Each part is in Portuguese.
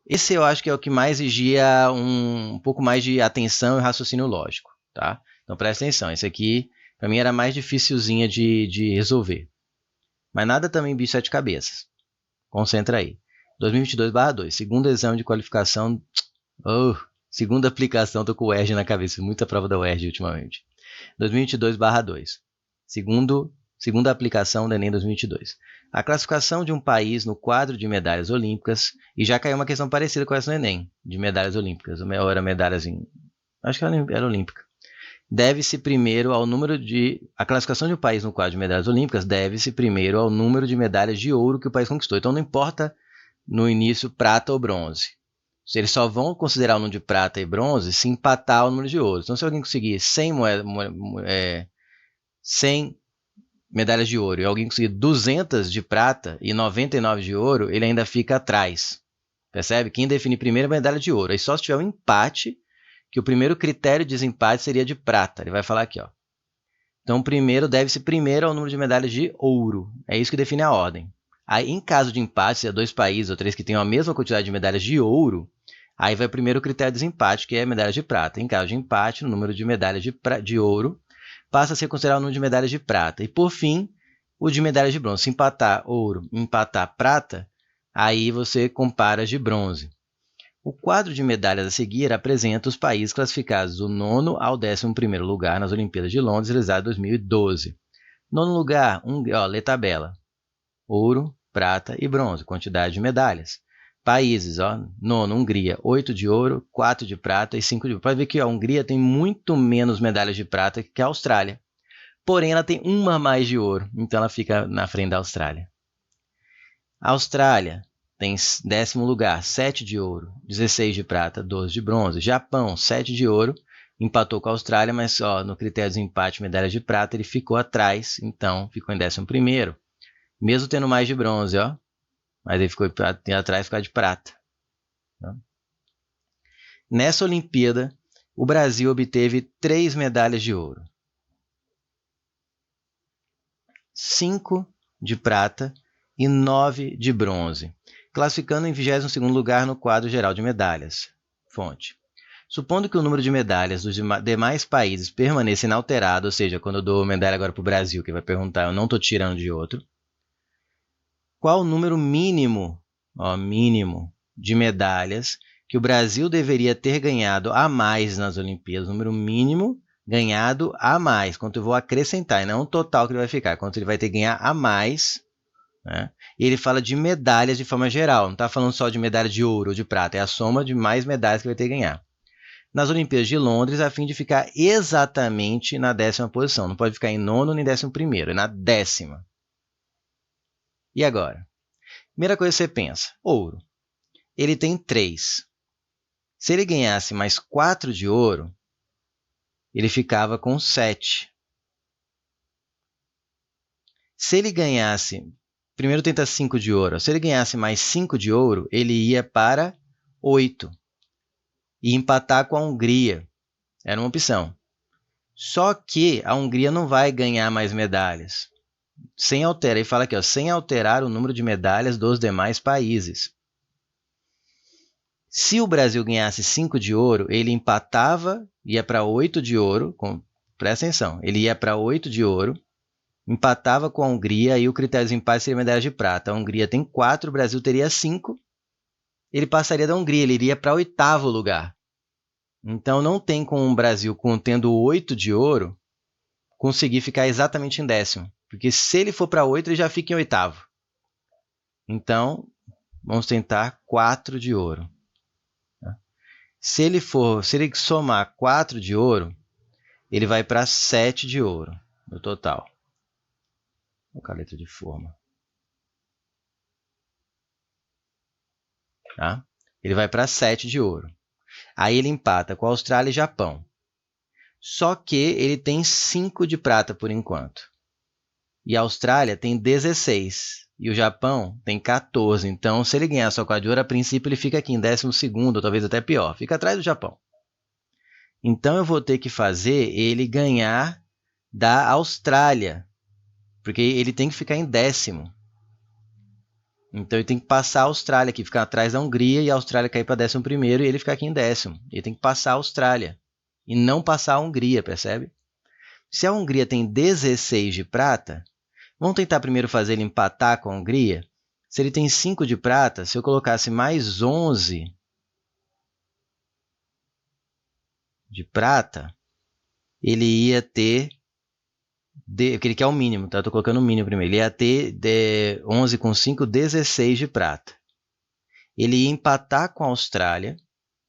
Esse eu acho que é o que mais exigia um pouco mais de atenção e raciocínio lógico, tá? Então presta atenção, esse aqui para mim era mais dificilzinha de resolver. Mas nada também bicho sete cabeças. Concentra aí. 2022/2, segundo exame de qualificação. Oh, segunda aplicação, tô com o UERJ na cabeça, muita prova da UERJ ultimamente. 2022/2, segunda aplicação do Enem 2022. A classificação de um país no quadro de medalhas olímpicas, e já caiu uma questão parecida com essa no Enem, de medalhas olímpicas, ou era medalhas em... acho que era olímpica. Deve-se primeiro ao número de... A classificação de um país no quadro de medalhas olímpicas deve-se primeiro ao número de medalhas de ouro que o país conquistou. Então não importa no início prata ou bronze. Eles só vão considerar o número de prata e bronze se empatar o número de ouro. Então se alguém conseguir 100 medalhas de ouro e alguém conseguir 200 de prata e 99 de ouro, ele ainda fica atrás. Percebe? Quem define primeiro é a medalha de ouro. Aí só se tiver um empate, que o primeiro critério de desempate seria de prata. Ele vai falar aqui, ó. Então, primeiro deve-se primeiro ao número de medalhas de ouro. É isso que define a ordem. Aí, em caso de empate, se é 2 países ou 3 que tenham a mesma quantidade de medalhas de ouro, aí vai primeiro o critério de desempate, que é a medalha de prata. Em caso de empate, o número de medalhas de ouro passa a ser considerado o número de medalhas de prata. E, por fim, o de medalhas de bronze. Se empatar ouro e empatar prata, aí você compara as de bronze. O quadro de medalhas a seguir apresenta os países classificados do 9º ao 11º lugar nas Olimpíadas de Londres, realizadas em 2012. Nono lugar, lê tabela. Ouro, prata e bronze, quantidade de medalhas. Países, ó, nono, Hungria, 8 de ouro, 4 de prata e 5 de ouro. Pode ver que a Hungria tem muito menos medalhas de prata que a Austrália. Porém, ela tem uma a mais de ouro, então ela fica na frente da Austrália. A Austrália tem 10º lugar, 7 de ouro, 16 de prata, 12 de bronze. Japão, 7 de ouro, empatou com a Austrália, mas no critério de empate, medalha de prata, ele ficou atrás, então ficou em 11º. Mesmo tendo mais de bronze, ó, mas ele ficou atrás por causa de prata. Nessa Olimpíada, o Brasil obteve 3 medalhas de ouro, 5 de prata e 9 de bronze, classificando em 22º lugar no quadro geral de medalhas. Fonte. Supondo que o número de medalhas dos demais países permaneça inalterado, ou seja, quando eu dou medalha agora para o Brasil, que vai perguntar, eu não estou tirando de outro, qual o número mínimo de medalhas que o Brasil deveria ter ganhado a mais nas Olimpíadas? O número mínimo ganhado a mais, quanto eu vou acrescentar, e não o total que ele vai ficar, quanto ele vai ter que ganhar a mais, né? E ele fala de medalhas de forma geral, não está falando só de medalha de ouro ou de prata, é a soma de mais medalhas que vai ter que ganhar. Nas Olimpíadas de Londres, a fim de ficar exatamente na 10ª posição, não pode ficar em 9º nem 11º, é na 10ª. E agora? Primeira coisa que você pensa, ouro. Ele tem 3. Se ele ganhasse mais 4 de ouro, ele ficava com 7. Se ele ganhasse, primeiro tenta 5 de ouro, se ele ganhasse mais 5 de ouro, ele ia para 8. E empatar com a Hungria, era uma opção. Só que a Hungria não vai ganhar mais medalhas. Sem alterar, ele fala aqui, ó, sem alterar o número de medalhas dos demais países. Se o Brasil ganhasse 5 de ouro, ele empatava, ia para 8 de ouro, presta atenção, ele ia para 8 de ouro, empatava com a Hungria e o critério de empate seria medalha de prata. A Hungria tem 4, o Brasil teria 5, ele passaria da Hungria, ele iria para 8º lugar. Então não tem como o Brasil, contendo 8 de ouro, conseguir ficar exatamente em 10º, porque se ele for para 8, ele já fica em 8º. Então, vamos tentar 4 de ouro. Se ele somar 4 de ouro, ele vai para 7 de ouro no total. Vou colocar a letra de forma. Tá? Ele vai para 7 de ouro. Aí ele empata com a Austrália e Japão. Só que ele tem 5 de prata por enquanto. E a Austrália tem 16. E o Japão tem 14. Então, se ele ganhar só 4 de ouro, a princípio ele fica aqui em 12º, ou talvez até pior. Fica atrás do Japão. Então, eu vou ter que fazer ele ganhar da Austrália. Porque ele tem que ficar em 10º. Então ele tem que passar a Austrália, que fica atrás da Hungria, e a Austrália cair para 11º e ele ficar aqui em 10º. Ele tem que passar a Austrália e não passar a Hungria, percebe? Se a Hungria tem 16 de prata, vamos tentar primeiro fazer ele empatar com a Hungria? Se ele tem 5 de prata, se eu colocasse mais 11 de prata, ele ia ter, porque ele quer o mínimo, tá? Estou colocando o mínimo primeiro. Ele ia ter 11 com 5, 16 de prata. Ele ia empatar com a Austrália,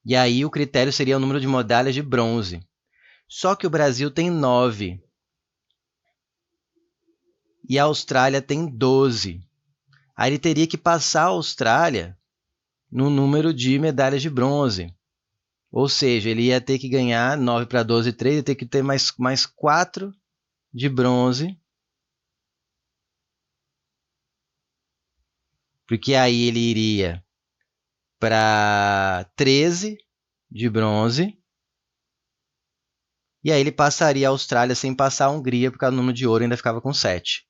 e aí o critério seria o número de medalhas de bronze. Só que o Brasil tem 9 e a Austrália tem 12. Aí ele teria que passar a Austrália no número de medalhas de bronze. Ou seja, ele ia ter que ganhar 9 para 12, 3, ia ter que ter mais 4 de bronze. Porque aí ele iria para 13 de bronze. E aí ele passaria a Austrália sem passar a Hungria, porque o número de ouro ainda ficava com 7.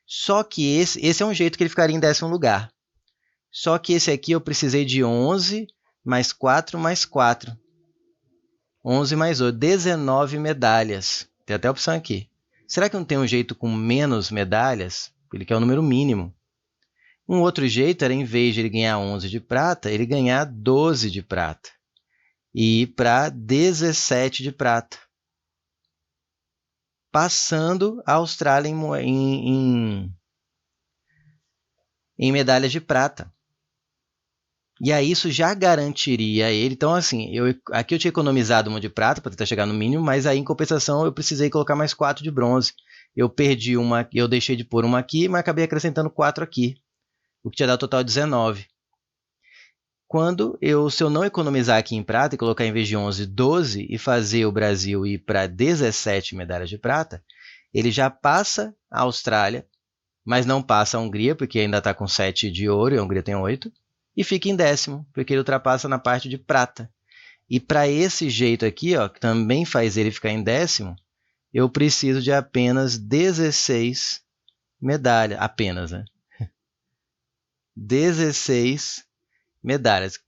Só que esse é um jeito que ele ficaria em 10º lugar. Só que esse aqui eu precisei de 11 mais 4 mais 4. 11 mais 8, 19 medalhas. Tem até a opção aqui. Será que não tem um jeito com menos medalhas? Ele quer o número mínimo. Um outro jeito era, em vez de ele ganhar 11 de prata, ele ganhar 12 de prata. E ir para 17 de prata. Passando a Austrália em medalhas de prata. E aí isso já garantiria ele. Então, assim, aqui eu tinha economizado uma de prata para tentar chegar no mínimo, mas aí, em compensação, eu precisei colocar mais 4 de bronze. Eu perdi uma, eu deixei de pôr uma aqui, mas acabei acrescentando 4 aqui, o que tinha dado total 19. Se eu não economizar aqui em prata e colocar, em vez de 11, 12 e fazer o Brasil ir para 17 medalhas de prata, ele já passa a Austrália, mas não passa a Hungria, porque ainda está com 7 de ouro e a Hungria tem 8. E fica em 10º, porque ele ultrapassa na parte de prata. E para esse jeito aqui, ó, que também faz ele ficar em 10º, eu preciso de apenas 16 medalhas. Apenas, né? 16 medalhas.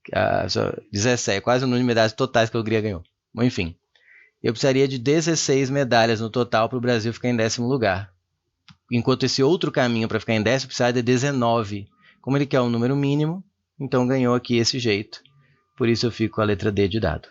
17, quase o número de medalhas totais que a Hungria ganhou. Bom, enfim, eu precisaria de 16 medalhas no total para o Brasil ficar em 10º lugar. Enquanto esse outro caminho para ficar em 10º precisava de 19. Como ele quer um número mínimo, então ganhou aqui esse jeito. Por isso eu fico com a letra D de dado.